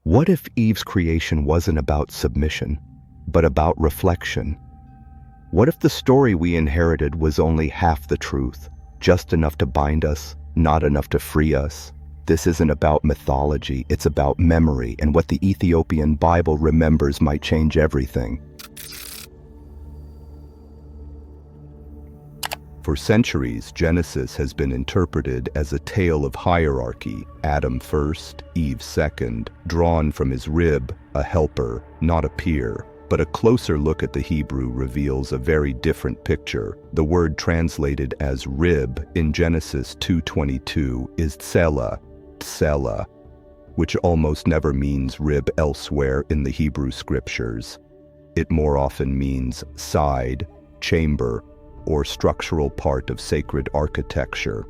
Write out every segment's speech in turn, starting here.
What if Eve's creation wasn't about submission, but about reflection? What if the story we inherited was only half the truth, just enough to bind us, not enough to free us? This isn't about mythology, it's about memory, and what the Ethiopian Bible remembers might change everything. For centuries, Genesis has been interpreted as a tale of hierarchy, Adam first, Eve second, drawn from his rib, a helper, not a peer. But a closer look at the Hebrew reveals a very different picture. The word translated as rib in Genesis 2:22 is tsela, which almost never means rib elsewhere in the Hebrew scriptures. It more often means side, chamber, or structural part of sacred architecture.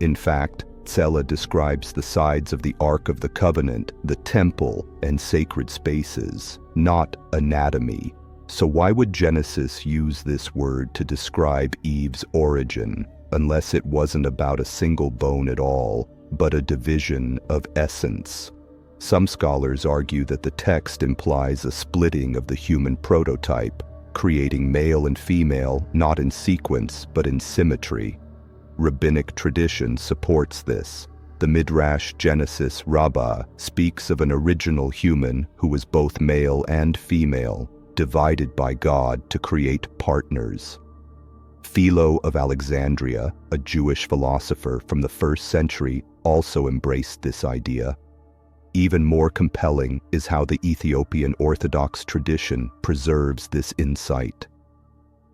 In fact, tsela describes the sides of the Ark of the Covenant, the temple, and sacred spaces, not anatomy. So why would Genesis use this word to describe Eve's origin, unless it wasn't about a single bone at all, but a division of essence? Some scholars argue that the text implies a splitting of the human prototype, creating male and female not in sequence but in symmetry. Rabbinic tradition supports this. The Midrash Genesis Rabbah speaks of an original human who was both male and female, divided by God to create partners. Philo of Alexandria, a Jewish philosopher from the 1st century, also embraced this idea. Even more compelling is how the Ethiopian Orthodox tradition preserves this insight.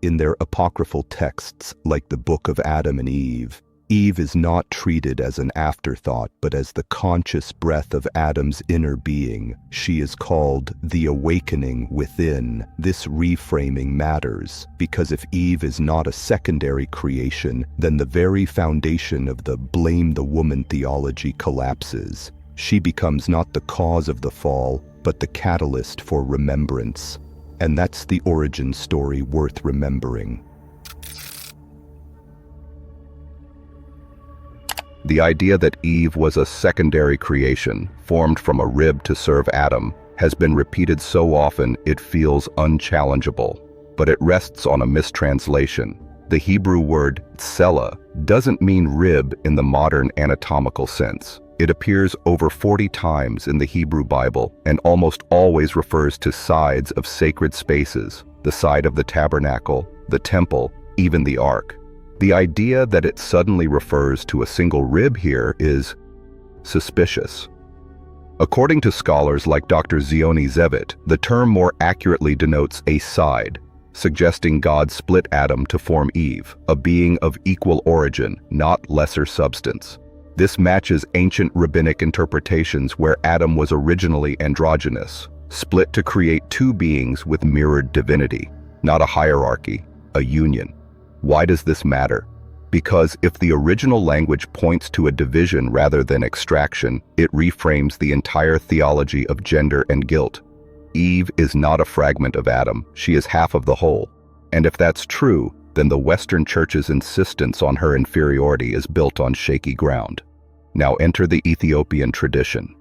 In their apocryphal texts, like the Book of Adam and Eve, Eve is not treated as an afterthought, but as the conscious breath of Adam's inner being. She is called the awakening within. This reframing matters, because if Eve is not a secondary creation, then the very foundation of the blame the woman theology collapses. She becomes not the cause of the fall, but the catalyst for remembrance. And that's the origin story worth remembering. The idea that Eve was a secondary creation, formed from a rib to serve Adam, has been repeated so often it feels unchallengeable. But it rests on a mistranslation. The Hebrew word tsela doesn't mean rib in the modern anatomical sense. It appears over 40 times in the Hebrew Bible and almost always refers to sides of sacred spaces, the side of the tabernacle, the temple, even the ark. The idea that it suddenly refers to a single rib here is suspicious. According to scholars like Dr. Zioni Zevit, the term more accurately denotes a side, suggesting God split Adam to form Eve, a being of equal origin, not lesser substance. This matches ancient rabbinic interpretations where Adam was originally androgynous, split to create two beings with mirrored divinity, not a hierarchy, a union. Why does this matter? Because if the original language points to a division rather than extraction, it reframes the entire theology of gender and guilt. Eve is not a fragment of Adam, she is half of the whole. And if that's true, then the Western Church's insistence on her inferiority is built on shaky ground. Now enter the Ethiopian tradition.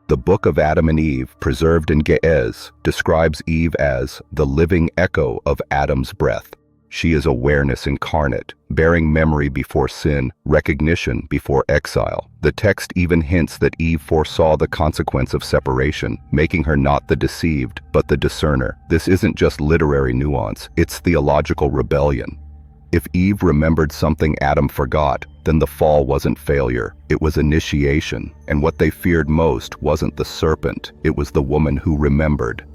The Book of Adam and Eve, preserved in Ge'ez, describes Eve as the living echo of Adam's breath. She is awareness incarnate, bearing memory before sin, recognition before exile. The text even hints that Eve foresaw the consequence of separation, making her not the deceived, but the discerner. This isn't just literary nuance, it's theological rebellion. If Eve remembered something Adam forgot, then the fall wasn't failure, it was initiation. And what they feared most wasn't the serpent, it was the woman who remembered.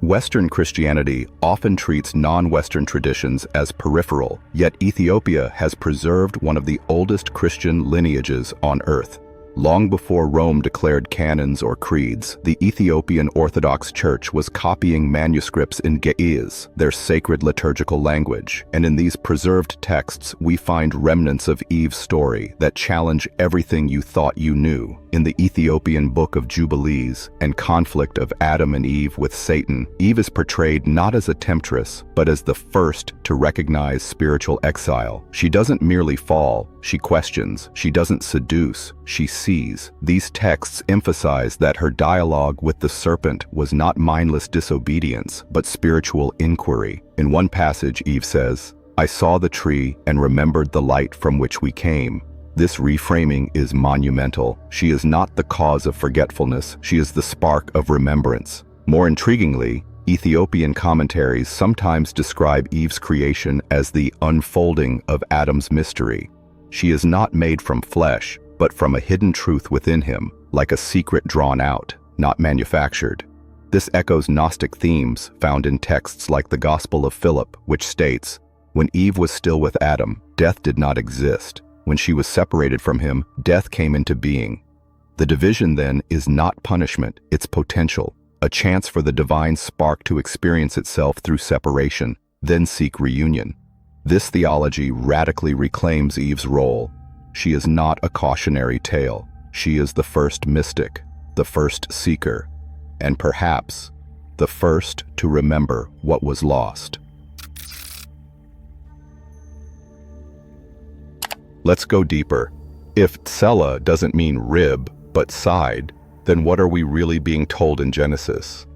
Western Christianity often treats non-Western traditions as peripheral, yet Ethiopia has preserved one of the oldest Christian lineages on earth. Long before Rome declared canons or creeds, the Ethiopian Orthodox Church was copying manuscripts in Ge'ez, their sacred liturgical language, and in these preserved texts we find remnants of Eve's story that challenge everything you thought you knew. In the Ethiopian Book of Jubilees and conflict of Adam and Eve with Satan, Eve is portrayed not as a temptress, but as the first to recognize spiritual exile. She doesn't merely fall, she questions, she doesn't seduce, she sees. These texts emphasize that her dialogue with the serpent was not mindless disobedience, but spiritual inquiry. In one passage, Eve says, "I saw the tree and remembered the light from which we came." This reframing is monumental. She is not the cause of forgetfulness, she is the spark of remembrance. More intriguingly, Ethiopian commentaries sometimes describe Eve's creation as the unfolding of Adam's mystery. She is not made from flesh, but from a hidden truth within him, like a secret drawn out, not manufactured. This echoes Gnostic themes found in texts like the Gospel of Philip, which states, "When Eve was still with Adam, death did not exist. When she was separated from him, death came into being." The division then is not punishment, it's potential, a chance for the divine spark to experience itself through separation, then seek reunion. This theology radically reclaims Eve's role. She is not a cautionary tale. She is the first mystic, the first seeker, and perhaps the first to remember what was lost. Let's go deeper. If tsela doesn't mean rib, but side, then what are we really being told in Genesis?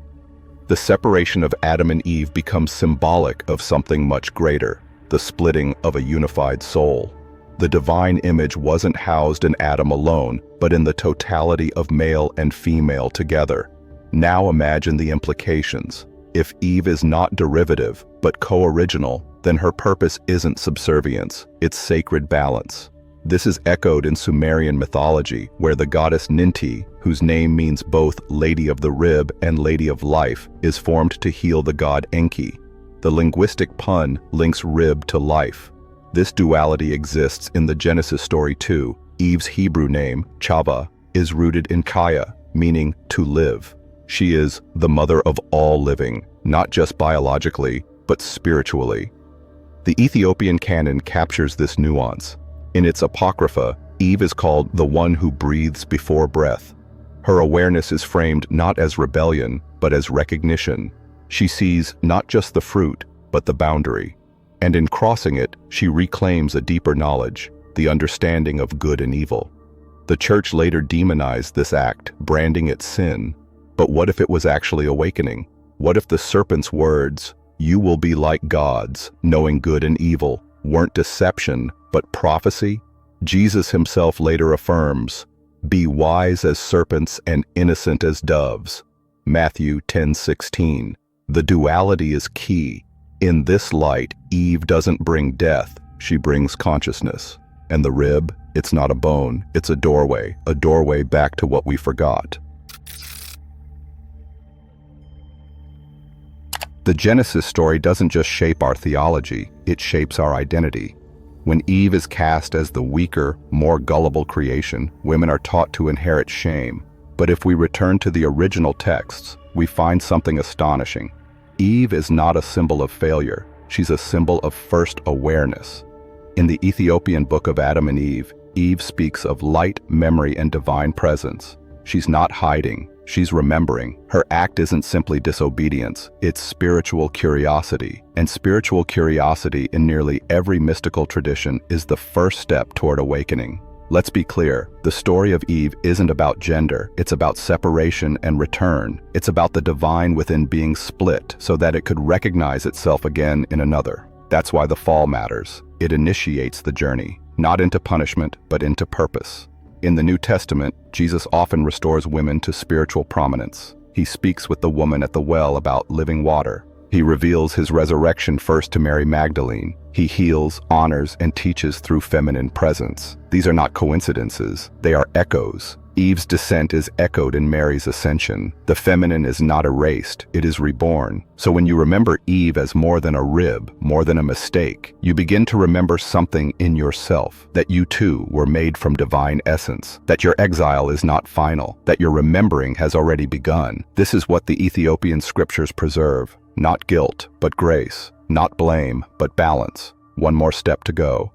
The separation of Adam and Eve becomes symbolic of something much greater, the splitting of a unified soul. The divine image wasn't housed in Adam alone, but in the totality of male and female together. Now imagine the implications. If Eve is not derivative, but co-original, then her purpose isn't subservience, it's sacred balance. This is echoed in Sumerian mythology, where the goddess Ninti, whose name means both Lady of the Rib and Lady of Life, is formed to heal the god Enki. The linguistic pun links rib to life. This duality exists in the Genesis story too. Eve's Hebrew name, Chava, is rooted in Kaya, meaning to live. She is the mother of all living, not just biologically, but spiritually. The Ethiopian canon captures this nuance. In its Apocrypha, Eve is called the one who breathes before breath. Her awareness is framed not as rebellion, but as recognition. She sees not just the fruit, but the boundary. And in crossing it, she reclaims a deeper knowledge, the understanding of good and evil. The church later demonized this act, branding it sin. But what if it was actually awakening? What if the serpent's words, "You will be like gods, knowing good and evil," weren't deception, but prophecy? Jesus himself later affirms, "Be wise as serpents and innocent as doves." Matthew 10:16. The duality is key. In this light, Eve doesn't bring death, she brings consciousness. And the rib, it's not a bone, it's a doorway back to what we forgot. The Genesis story doesn't just shape our theology, it shapes our identity. When Eve is cast as the weaker, more gullible creation, women are taught to inherit shame. But if we return to the original texts, we find something astonishing. Eve is not a symbol of failure, she's a symbol of first awareness. In the Ethiopian Book of Adam and Eve, Eve speaks of light, memory, and divine presence. She's not hiding, she's remembering. Her act isn't simply disobedience, it's spiritual curiosity. And spiritual curiosity in nearly every mystical tradition is the first step toward awakening. Let's be clear, the story of Eve isn't about gender, it's about separation and return. It's about the divine within being split so that it could recognize itself again in another. That's why the fall matters. It initiates the journey, not into punishment, but into purpose. In the New Testament, Jesus often restores women to spiritual prominence. He speaks with the woman at the well about living water. He reveals his resurrection first to Mary Magdalene. He heals, honors, and teaches through feminine presence. These are not coincidences, they are echoes. Eve's descent is echoed in Mary's ascension. The feminine is not erased, it is reborn. So when you remember Eve as more than a rib, more than a mistake, you begin to remember something in yourself, that you too were made from divine essence, that your exile is not final, that your remembering has already begun. This is what the Ethiopian scriptures preserve. Not guilt, but grace. Not blame, but balance. One more step to go.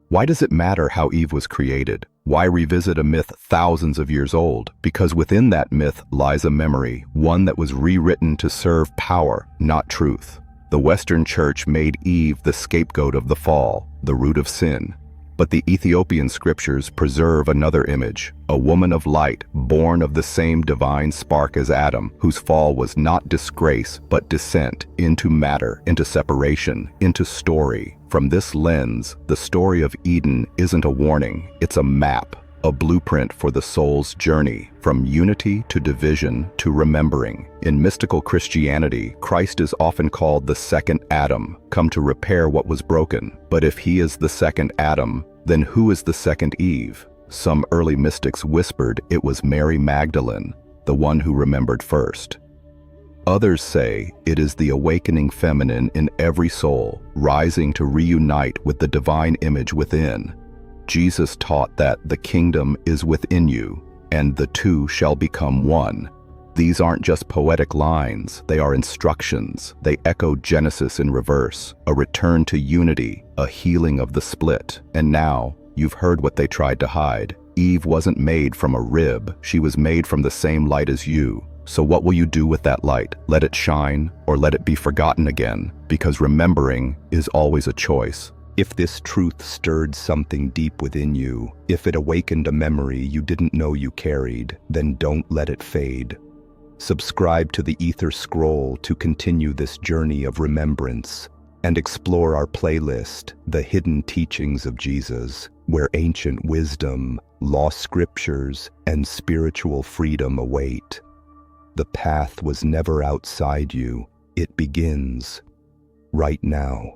Why does it matter how Eve was created? Why revisit a myth thousands of years old? Because within that myth lies a memory, one that was rewritten to serve power, not truth. The Western Church made Eve the scapegoat of the fall, the root of sin. But the Ethiopian scriptures preserve another image, a woman of light, born of the same divine spark as Adam, whose fall was not disgrace, but descent into matter, into separation, into story. From this lens, the story of Eden isn't a warning, it's a map, a blueprint for the soul's journey, from unity to division to remembering. In mystical Christianity, Christ is often called the second Adam, come to repair what was broken. But if he is the second Adam, then who is the second Eve? Some early mystics whispered it was Mary Magdalene, the one who remembered first. Others say it is the awakening feminine in every soul, rising to reunite with the divine image within. Jesus taught that the kingdom is within you, and the two shall become one. These aren't just poetic lines, they are instructions. They echo Genesis in reverse, a return to unity, a healing of the split. And now, you've heard what they tried to hide. Eve wasn't made from a rib, she was made from the same light as you. So what will you do with that light? Let it shine, or let it be forgotten again? Because remembering is always a choice. If this truth stirred something deep within you, if it awakened a memory you didn't know you carried, then don't let it fade. Subscribe to the Ether Scroll to continue this journey of remembrance, and explore our playlist, The Hidden Teachings of Jesus, where ancient wisdom, lost scriptures, and spiritual freedom await. The path was never outside you, it begins right now.